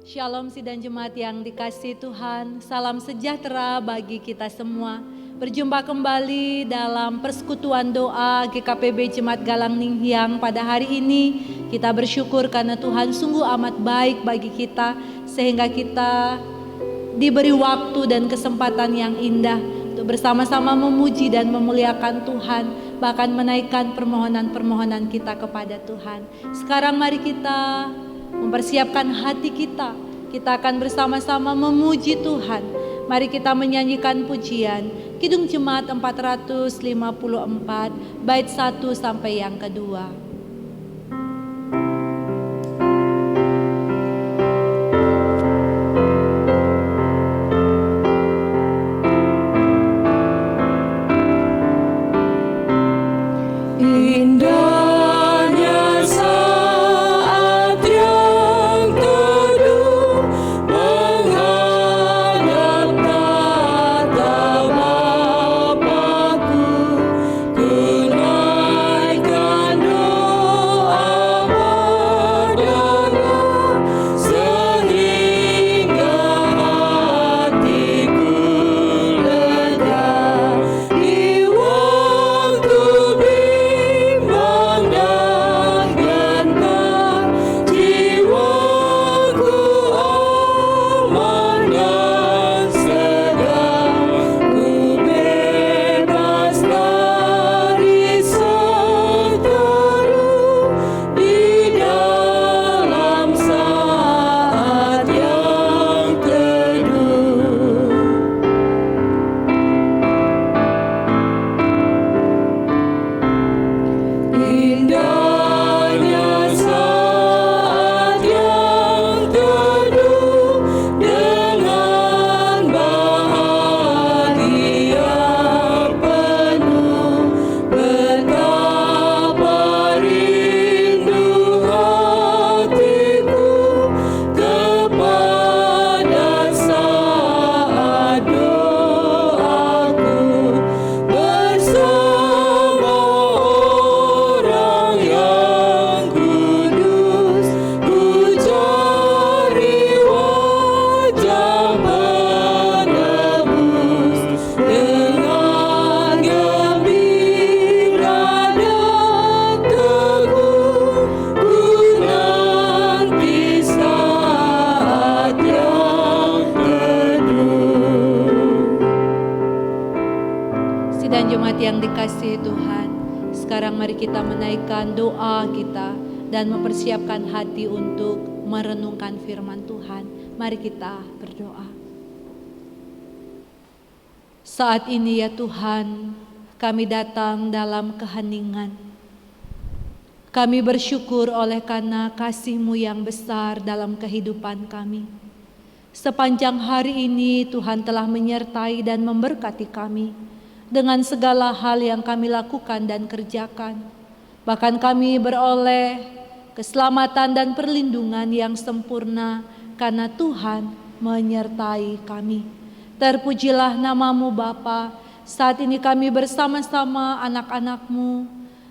Shalom sidang jemaat yang dikasihi Tuhan, salam sejahtera bagi kita semua. Berjumpa kembali dalam persekutuan doa GKPB Jemaat Galang Ninghyang pada hari ini. Kita bersyukur karena Tuhan sungguh amat baik bagi kita, sehingga kita diberi waktu dan kesempatan yang indah untuk bersama-sama memuji dan memuliakan Tuhan, bahkan menaikkan permohonan-permohonan kita kepada Tuhan. Sekarang mari kita mempersiapkan hati kita. Kita akan bersama-sama memuji Tuhan. Mari kita menyanyikan pujian Kidung Jemaat 454 bait 1 sampai yang kedua. Kita menaikkan doa kita dan mempersiapkan hati untuk merenungkan firman Tuhan. Mari kita berdoa. Saat ini ya Tuhan, kami datang dalam keheningan. Kami bersyukur oleh karena kasih-Mu yang besar dalam kehidupan kami. Sepanjang hari ini Tuhan telah menyertai dan memberkati kami dengan segala hal yang kami lakukan dan kerjakan. Bahkan kami beroleh keselamatan dan perlindungan yang sempurna karena Tuhan menyertai kami. Terpujilah nama-Mu Bapa. Saat ini kami bersama-sama anak-anak-Mu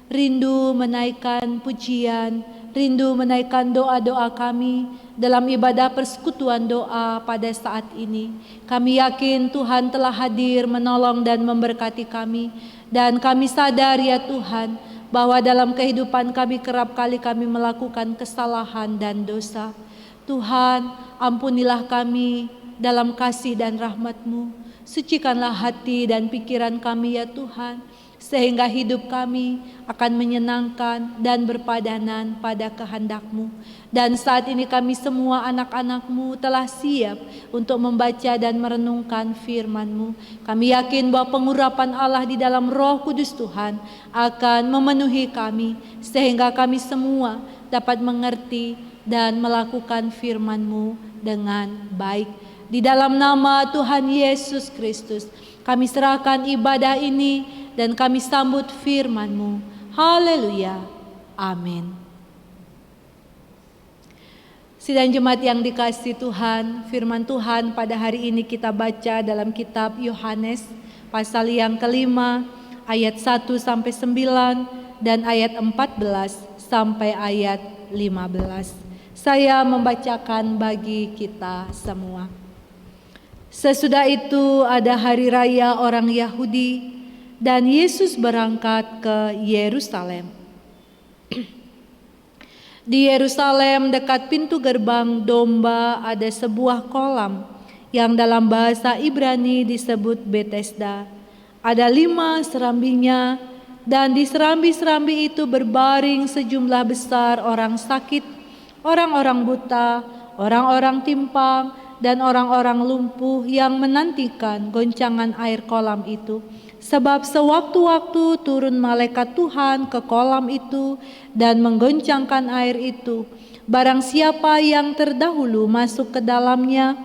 rindu menaikkan pujian, rindu menaikkan doa-doa kami dalam ibadah persekutuan doa pada saat ini. Kami yakin Tuhan telah hadir menolong dan memberkati kami. Dan kami sadar ya Tuhan, bahwa dalam kehidupan kami kerap kali kami melakukan kesalahan dan dosa. Tuhan, ampunilah kami dalam kasih dan rahmat-Mu. Sucikanlah hati dan pikiran kami ya Tuhan, sehingga hidup kami akan menyenangkan dan berpadanan pada kehendak-Mu. Dan saat ini kami semua anak-anak-Mu telah siap untuk membaca dan merenungkan firman-Mu. Kami yakin bahwa pengurapan Allah di dalam Roh Kudus Tuhan akan memenuhi kami, sehingga kami semua dapat mengerti dan melakukan firman-Mu dengan baik. Di dalam nama Tuhan Yesus Kristus, kami serahkan ibadah ini dan kami sambut firman-Mu. Haleluya. Amin. Sidang jemaat yang dikasihi Tuhan, firman Tuhan pada hari ini kita baca dalam kitab Yohanes pasal yang kelima ayat 1 sampai 9 dan ayat 14 sampai ayat 15. Saya membacakan bagi kita semua. Sesudah itu ada hari raya orang Yahudi dan Yesus berangkat ke Yerusalem. Di Yerusalem dekat pintu gerbang domba ada sebuah kolam yang dalam bahasa Ibrani disebut Betesda. Ada 5 serambinya dan di serambi-serambi itu berbaring sejumlah besar orang sakit, orang-orang buta, orang-orang timpang, dan orang-orang lumpuh yang menantikan goncangan air kolam itu. Sebab sewaktu-waktu turun malaikat Tuhan ke kolam itu dan menggoncangkan air itu. Barang siapa yang terdahulu masuk ke dalamnya,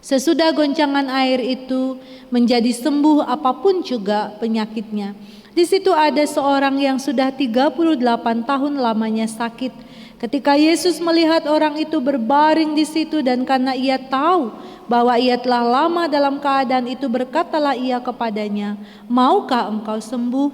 sesudah goncangan air itu menjadi sembuh apapun juga penyakitnya. Di situ ada seorang yang sudah 38 tahun lamanya sakit. Ketika Yesus melihat orang itu berbaring di situ dan karena ia tahu bahwa ia telah lama dalam keadaan itu, berkatalah ia kepadanya, "Maukah engkau sembuh?"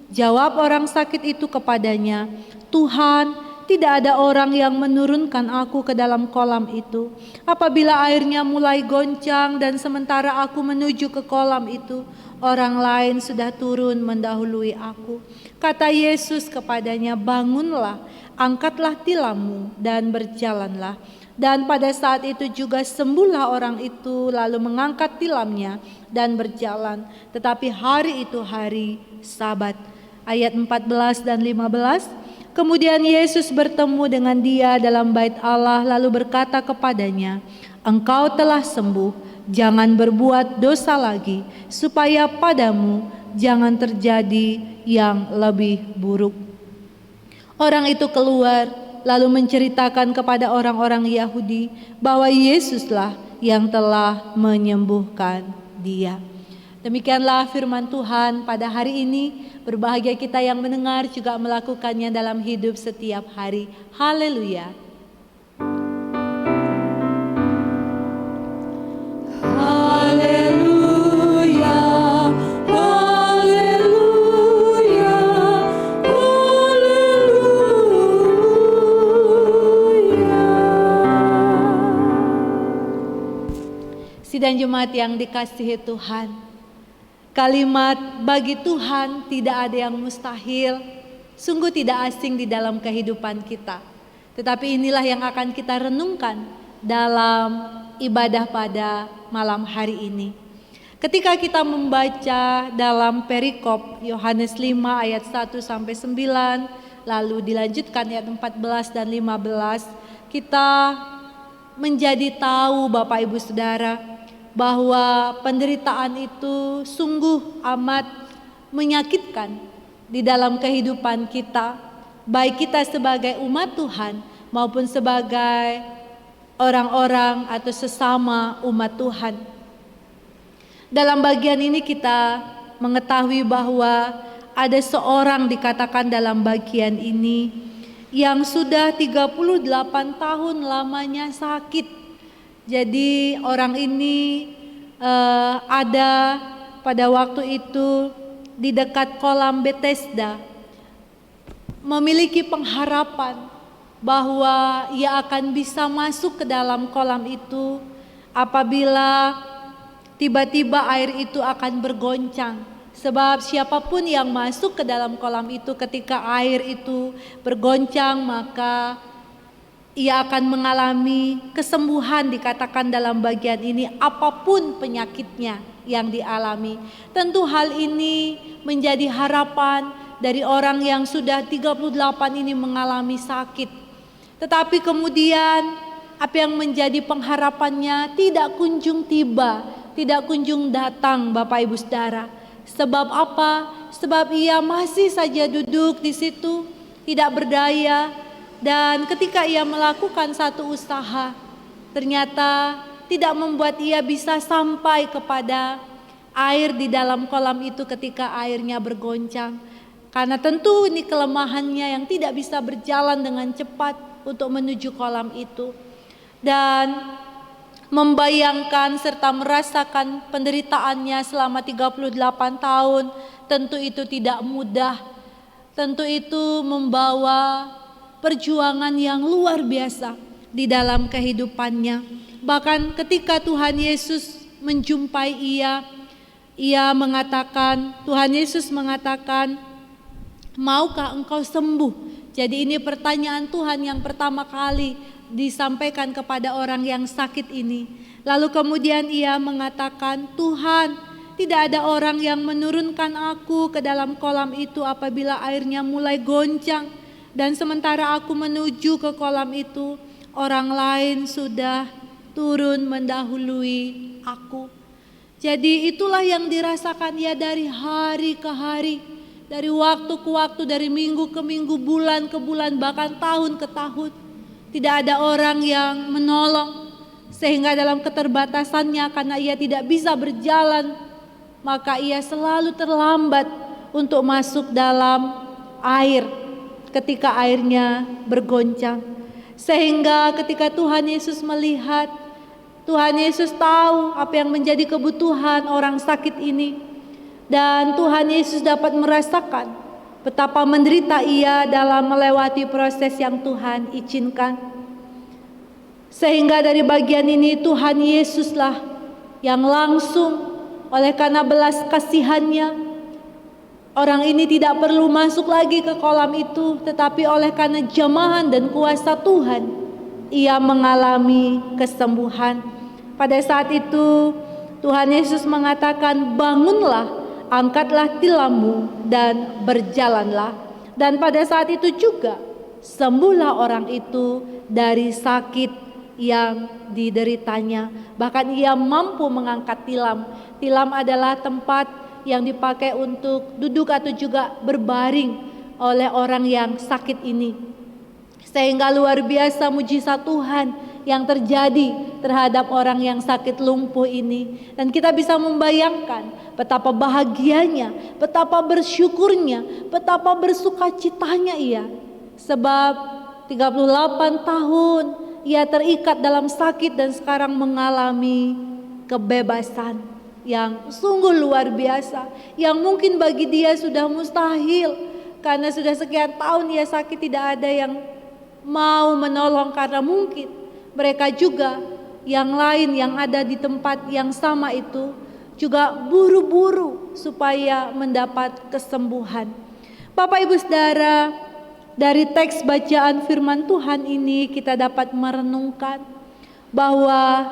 Jawab orang sakit itu kepadanya, "Tuhan, tidak ada orang yang menurunkan aku ke dalam kolam itu. Apabila airnya mulai goncang dan sementara aku menuju ke kolam itu, orang lain sudah turun mendahului aku." Kata Yesus kepadanya, "Bangunlah, angkatlah tilammu dan berjalanlah." Dan pada saat itu juga sembuhlah orang itu, lalu mengangkat tilamnya dan berjalan. Tetapi hari itu hari Sabat. Ayat 14 dan 15. Kemudian Yesus bertemu dengan dia dalam bait Allah lalu berkata kepadanya, "Engkau telah sembuh, jangan berbuat dosa lagi, supaya padamu jangan terjadi yang lebih buruk." Orang itu keluar lalu menceritakan kepada orang-orang Yahudi bahwa Yesuslah yang telah menyembuhkan dia. Demikianlah firman Tuhan pada hari ini. Berbahagia kita yang mendengar juga melakukannya dalam hidup setiap hari. Haleluya. Haleluya. Haleluya. Haleluya. Sidang jemaat yang dikasihi Tuhan, kalimat "bagi Tuhan tidak ada yang mustahil" sungguh tidak asing di dalam kehidupan kita. Tetapi inilah yang akan kita renungkan dalam ibadah pada malam hari ini. Ketika kita membaca dalam perikop Yohanes 5 ayat 1 sampai 9, lalu dilanjutkan ayat 14 dan 15, kita menjadi tahu Bapak Ibu Saudara bahwa penderitaan itu sungguh amat menyakitkan di dalam kehidupan kita, baik kita sebagai umat Tuhan maupun sebagai orang-orang atau sesama umat Tuhan. Dalam bagian ini kita mengetahui bahwa ada seorang dikatakan dalam bagian ini yang sudah 38 tahun lamanya sakit. Jadi orang ini ada pada waktu itu di dekat kolam Betesda, memiliki pengharapan bahwa ia akan bisa masuk ke dalam kolam itu apabila tiba-tiba air itu akan bergoncang. Sebab siapapun yang masuk ke dalam kolam itu ketika air itu bergoncang, maka ia akan mengalami kesembuhan, dikatakan dalam bagian ini, apapun penyakitnya yang dialami. Tentu hal ini menjadi harapan dari orang yang sudah 38 ini mengalami sakit. Tetapi kemudian apa yang menjadi pengharapannya tidak kunjung tiba, tidak kunjung datang Bapak Ibu Saudara. Sebab apa? Sebab ia masih saja duduk di situ, tidak berdaya. Dan ketika ia melakukan satu usaha, ternyata tidak membuat ia bisa sampai kepada air di dalam kolam itu ketika airnya bergoncang. Karena tentu ini kelemahannya yang tidak bisa berjalan dengan cepat untuk menuju kolam itu. Dan membayangkan serta merasakan penderitaannya selama 38 tahun, tentu itu tidak mudah. Tentu itu membawa perjuangan yang luar biasa di dalam kehidupannya. Bahkan ketika Tuhan Yesus menjumpai Tuhan Yesus mengatakan, maukah engkau sembuh? Jadi ini pertanyaan Tuhan yang pertama kali disampaikan kepada orang yang sakit ini. Lalu kemudian ia mengatakan, Tuhan, tidak ada orang yang menurunkan aku ke dalam kolam itu apabila airnya mulai goncang. Dan sementara aku menuju ke kolam itu, orang lain sudah turun mendahului aku. Jadi itulah yang dirasakan ia dari hari ke hari, dari waktu ke waktu, dari minggu ke minggu, bulan ke bulan, bahkan tahun ke tahun. Tidak ada orang yang menolong, sehingga dalam keterbatasannya karena ia tidak bisa berjalan, maka ia selalu terlambat untuk masuk dalam air ketika airnya bergoncang. Sehingga ketika Tuhan Yesus melihat, Tuhan Yesus tahu apa yang menjadi kebutuhan orang sakit ini, dan Tuhan Yesus dapat merasakan betapa menderita ia dalam melewati proses yang Tuhan izinkan. Sehingga dari bagian ini Tuhan Yesuslah yang langsung, oleh karena belas kasihannya, orang ini tidak perlu masuk lagi ke kolam itu, tetapi oleh karena jamahan dan kuasa Tuhan, ia mengalami kesembuhan. Pada saat itu Tuhan Yesus mengatakan, bangunlah, angkatlah tilammu dan berjalanlah. Dan pada saat itu juga sembuhlah orang itu dari sakit yang dideritanya. Bahkan ia mampu mengangkat tilam. Tilam adalah tempat yang dipakai untuk duduk atau juga berbaring oleh orang yang sakit ini. Sehingga luar biasa mujizat Tuhan yang terjadi terhadap orang yang sakit lumpuh ini. Dan kita bisa membayangkan betapa bahagianya, betapa bersyukurnya, betapa bersukacitanya ia. Sebab 38 tahun ia terikat dalam sakit dan sekarang mengalami kebebasan yang sungguh luar biasa, yang mungkin bagi dia sudah mustahil, karena sudah sekian tahun ia sakit, tidak ada yang mau menolong, karena mungkin mereka juga yang lain yang ada di tempat yang sama itu juga buru-buru supaya mendapat kesembuhan. Bapak Ibu Saudara, dari teks bacaan firman Tuhan ini kita dapat merenungkan bahwa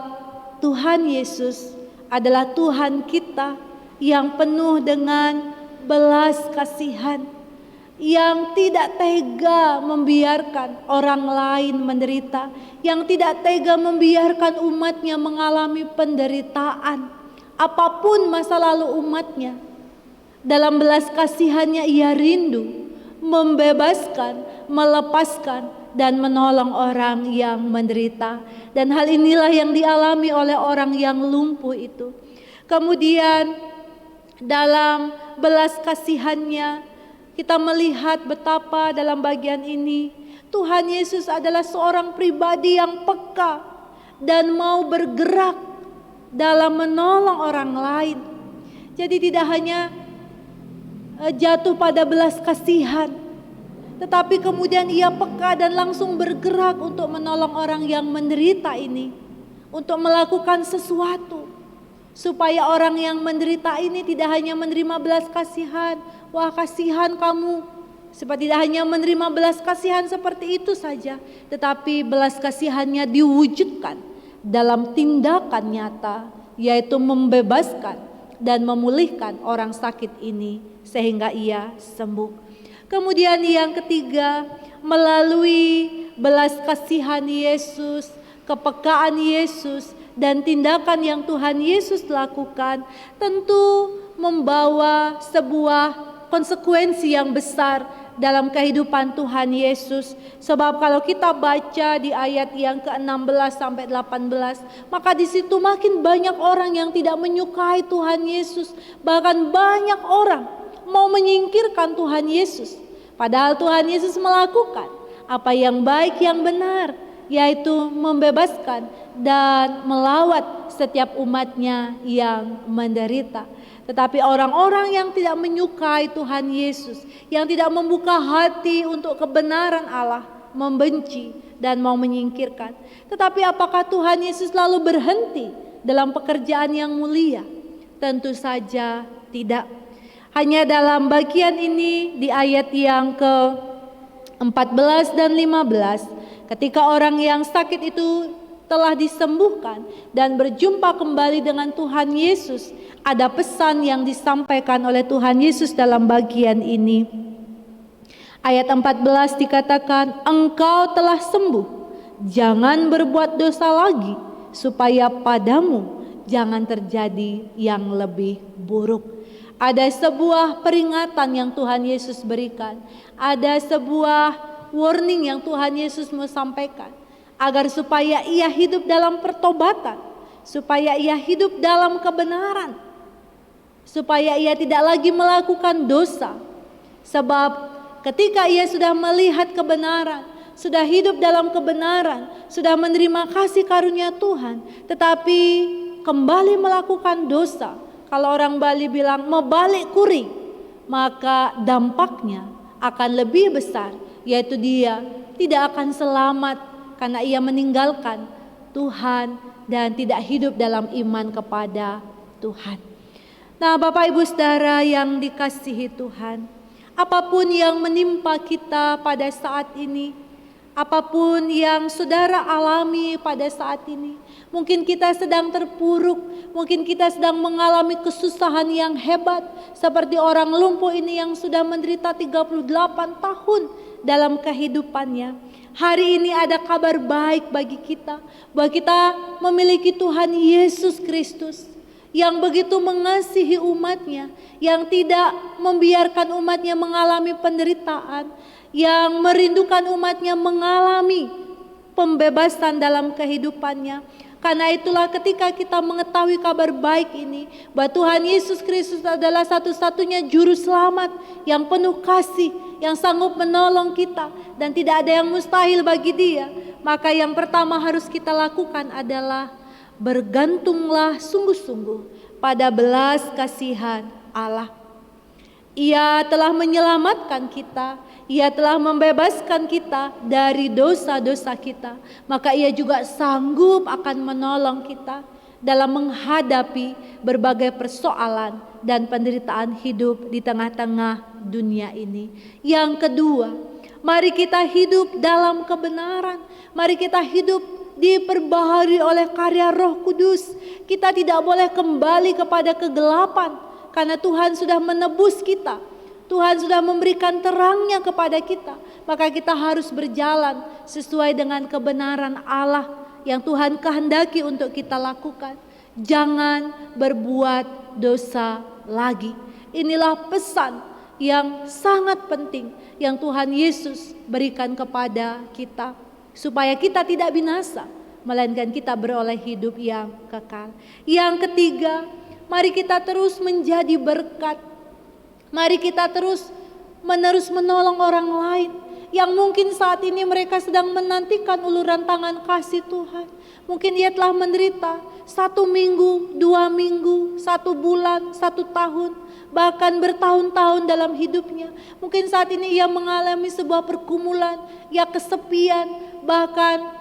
Tuhan Yesus adalah Tuhan kita yang penuh dengan belas kasihan, yang tidak tega membiarkan orang lain menderita, yang tidak tega membiarkan umatnya mengalami penderitaan apapun masa lalu umatnya. Dalam belas kasihannya ia rindu membebaskan, melepaskan, dan menolong orang yang menderita. Dan hal inilah yang dialami oleh orang yang lumpuh itu. Kemudian dalam belas kasihannya kita melihat betapa dalam bagian ini Tuhan Yesus adalah seorang pribadi yang peka dan mau bergerak dalam menolong orang lain. Jadi tidak hanya jatuh pada belas kasihan, tetapi kemudian ia peka dan langsung bergerak untuk menolong orang yang menderita ini, untuk melakukan sesuatu supaya orang yang menderita ini tidak hanya menerima belas kasihan, wah kasihan kamu, sebab tidak hanya menerima belas kasihan seperti itu saja, tetapi belas kasihannya diwujudkan dalam tindakan nyata, yaitu membebaskan dan memulihkan orang sakit ini sehingga ia sembuh. Kemudian yang ketiga, melalui belas kasihan Yesus, kepekaan Yesus, dan tindakan yang Tuhan Yesus lakukan tentu membawa sebuah konsekuensi yang besar dalam kehidupan Tuhan Yesus. Sebab kalau kita baca di ayat yang ke-16 sampai 18, maka di situ makin banyak orang yang tidak menyukai Tuhan Yesus. Bahkan banyak orang mau menyingkirkan Tuhan Yesus. Padahal Tuhan Yesus melakukan apa yang baik, yang benar, yaitu membebaskan dan melawat setiap umatnya yang menderita. Tetapi orang-orang yang tidak menyukai Tuhan Yesus, yang tidak membuka hati untuk kebenaran Allah, membenci, dan mau menyingkirkan. Tetapi apakah Tuhan Yesus lalu berhenti dalam pekerjaan yang mulia? Tentu saja tidak. Hanya dalam bagian ini di ayat yang ke-14 dan 15, ketika orang yang sakit itu telah disembuhkan dan berjumpa kembali dengan Tuhan Yesus, ada pesan yang disampaikan oleh Tuhan Yesus dalam bagian ini. Ayat 14 dikatakan, engkau telah sembuh, jangan berbuat dosa lagi, supaya padamu jangan terjadi yang lebih buruk. Ada sebuah peringatan yang Tuhan Yesus berikan, ada sebuah warning yang Tuhan Yesus mau sampaikan, agar supaya ia hidup dalam pertobatan, supaya ia hidup dalam kebenaran, supaya ia tidak lagi melakukan dosa. Sebab ketika ia sudah melihat kebenaran, sudah hidup dalam kebenaran, sudah menerima kasih karunia Tuhan, tetapi kembali melakukan dosa, kalau orang Bali bilang mebalik kuring, maka dampaknya akan lebih besar, yaitu dia tidak akan selamat karena ia meninggalkan Tuhan dan tidak hidup dalam iman kepada Tuhan. Nah, Bapak Ibu Saudara yang dikasihi Tuhan, apapun yang menimpa kita pada saat ini, apapun yang saudara alami pada saat ini, mungkin kita sedang terpuruk, mungkin kita sedang mengalami kesusahan yang hebat, seperti orang lumpuh ini yang sudah menderita 38 tahun dalam kehidupannya. Hari ini ada kabar baik bagi kita, bahwa kita memiliki Tuhan Yesus Kristus yang begitu mengasihi umatnya, yang tidak membiarkan umatnya mengalami penderitaan, yang merindukan umatnya mengalami pembebasan dalam kehidupannya. Karena itulah ketika kita mengetahui kabar baik ini, bahwa Tuhan Yesus Kristus adalah satu-satunya juru selamat yang penuh kasih, yang sanggup menolong kita, dan tidak ada yang mustahil bagi Dia, maka yang pertama harus kita lakukan adalah bergantunglah sungguh-sungguh pada belas kasihan Allah. Ia telah menyelamatkan kita, Ia telah membebaskan kita dari dosa-dosa kita, maka Ia juga sanggup akan menolong kita dalam menghadapi berbagai persoalan dan penderitaan hidup di tengah-tengah dunia ini. Yang kedua, mari kita hidup dalam kebenaran, mari kita hidup diperbaharui oleh karya Roh Kudus. Kita tidak boleh kembali kepada kegelapan, karena Tuhan sudah menebus kita, Tuhan sudah memberikan terangnya kepada kita. Maka kita harus berjalan sesuai dengan kebenaran Allah yang Tuhan kehendaki untuk kita lakukan. Jangan berbuat dosa lagi. Inilah pesan yang sangat penting yang Tuhan Yesus berikan kepada kita, supaya kita tidak binasa, melainkan kita beroleh hidup yang kekal. Yang ketiga, mari kita terus menjadi berkat. Mari kita terus menerus menolong orang lain yang mungkin saat ini mereka sedang menantikan uluran tangan kasih Tuhan. Mungkin ia telah menderita 1 minggu, 2 minggu, 1 bulan, 1 tahun, bahkan bertahun-tahun dalam hidupnya. Mungkin saat ini ia mengalami sebuah pergumulan, ia kesepian, bahkan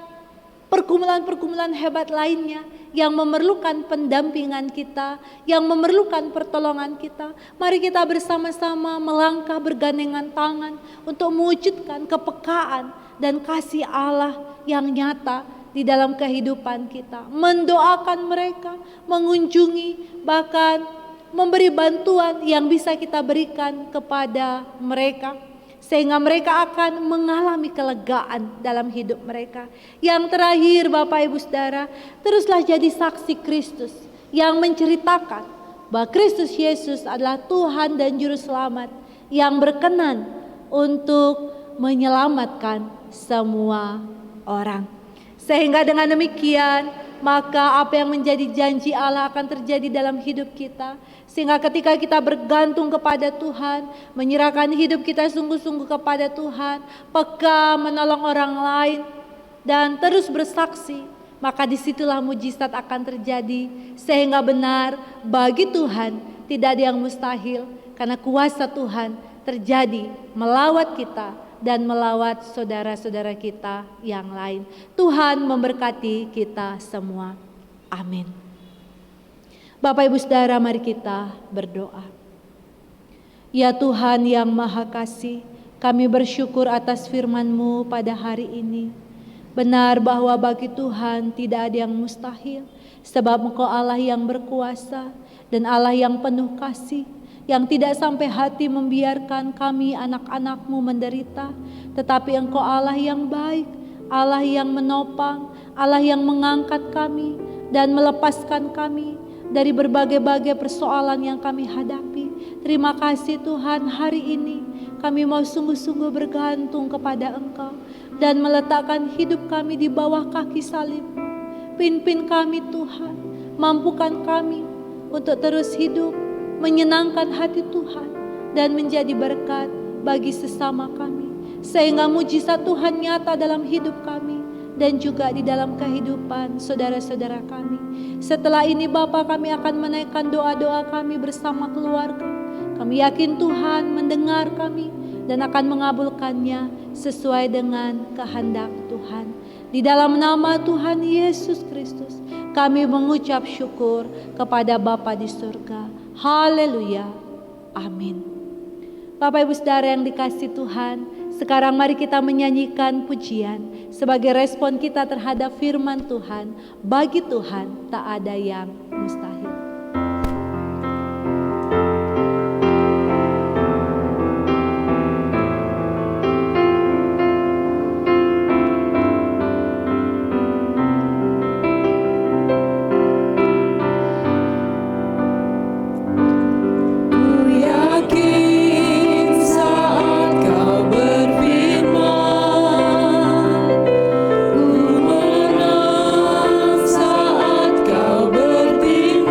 pergumulan-pergumulan hebat lainnya yang memerlukan pendampingan kita, yang memerlukan pertolongan kita. Mari kita bersama-sama melangkah bergandengan tangan untuk mewujudkan kepekaan dan kasih Allah yang nyata di dalam kehidupan kita. Mendoakan mereka, mengunjungi, bahkan memberi bantuan yang bisa kita berikan kepada mereka, sehingga mereka akan mengalami kelegaan dalam hidup mereka. Yang terakhir, Bapak Ibu Saudara, teruslah jadi saksi Kristus yang menceritakan bahwa Kristus Yesus adalah Tuhan dan Juru Selamat yang berkenan untuk menyelamatkan semua orang. Sehingga dengan demikian, maka apa yang menjadi janji Allah akan terjadi dalam hidup kita. Sehingga ketika kita bergantung kepada Tuhan, menyerahkan hidup kita sungguh-sungguh kepada Tuhan, peka menolong orang lain, dan terus bersaksi, maka disitulah mujizat akan terjadi. Sehingga benar, bagi Tuhan tidak ada yang mustahil, karena kuasa Tuhan terjadi melawat kita, dan melawat saudara-saudara kita yang lain. Tuhan memberkati kita semua. Amin. Bapak Ibu Saudara, mari kita berdoa. Ya Tuhan yang Maha Kasih, kami bersyukur atas firman-Mu pada hari ini. Benar bahwa bagi Tuhan tidak ada yang mustahil, sebab Engkau Allah yang berkuasa dan Allah yang penuh kasih, yang tidak sampai hati membiarkan kami anak-anak-Mu menderita, tetapi Engkau Allah yang baik, Allah yang menopang, Allah yang mengangkat kami dan melepaskan kami dari berbagai-bagai persoalan yang kami hadapi. Terima kasih Tuhan, hari ini kami mau sungguh-sungguh bergantung kepada Engkau dan meletakkan hidup kami di bawah kaki salib-Mu. Pimpin kami Tuhan, mampukan kami untuk terus hidup menyenangkan hati Tuhan dan menjadi berkat bagi sesama kami, sehingga mujizat Tuhan nyata dalam hidup kami dan juga di dalam kehidupan saudara-saudara kami. Setelah ini Bapa, kami akan menaikkan doa-doa kami bersama keluarga. Kami yakin Tuhan mendengar kami dan akan mengabulkannya sesuai dengan kehendak Tuhan. Di dalam nama Tuhan Yesus Kristus kami mengucap syukur kepada Bapa di surga. Haleluya. Amin. Bapak Ibu Saudara yang dikasihi Tuhan, sekarang mari kita menyanyikan pujian sebagai respon kita terhadap firman Tuhan. Bagi Tuhan tak ada yang mustahil. Saat kau berfirman,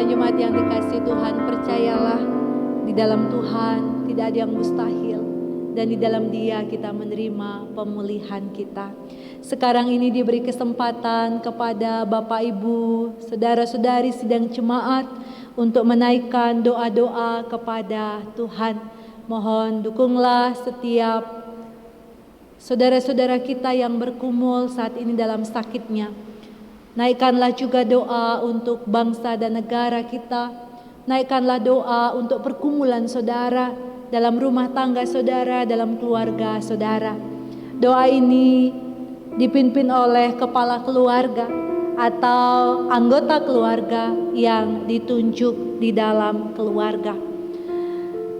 Rekan jemaat yang dikasihi Tuhan, percayalah di dalam Tuhan tidak ada yang mustahil, dan di dalam Dia kita menerima pemulihan kita. Sekarang ini diberi kesempatan kepada Bapak Ibu, saudara-saudari sidang jemaat untuk menaikkan doa-doa kepada Tuhan. Mohon dukunglah setiap saudara-saudara kita yang bergumul saat ini dalam sakitnya. Naikkanlah juga doa untuk bangsa dan negara kita. Naikkanlah doa untuk pergumulan saudara dalam rumah tangga saudara, dalam keluarga saudara. Doa ini dipimpin oleh kepala keluarga atau anggota keluarga yang ditunjuk di dalam keluarga.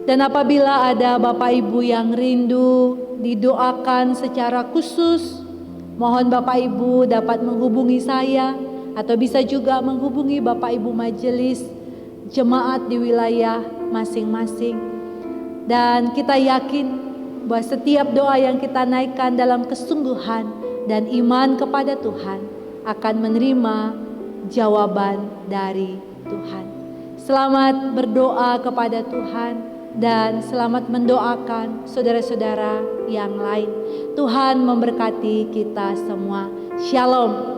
Dan apabila ada Bapak Ibu yang rindu didoakan secara khusus, mohon Bapak Ibu dapat menghubungi saya atau bisa juga menghubungi Bapak Ibu majelis jemaat di wilayah masing-masing. Dan kita yakin bahwa setiap doa yang kita naikkan dalam kesungguhan dan iman kepada Tuhan akan menerima jawaban dari Tuhan. Selamat berdoa kepada Tuhan dan selamat mendoakan saudara-saudara yang lain. Tuhan memberkati kita semua. Shalom.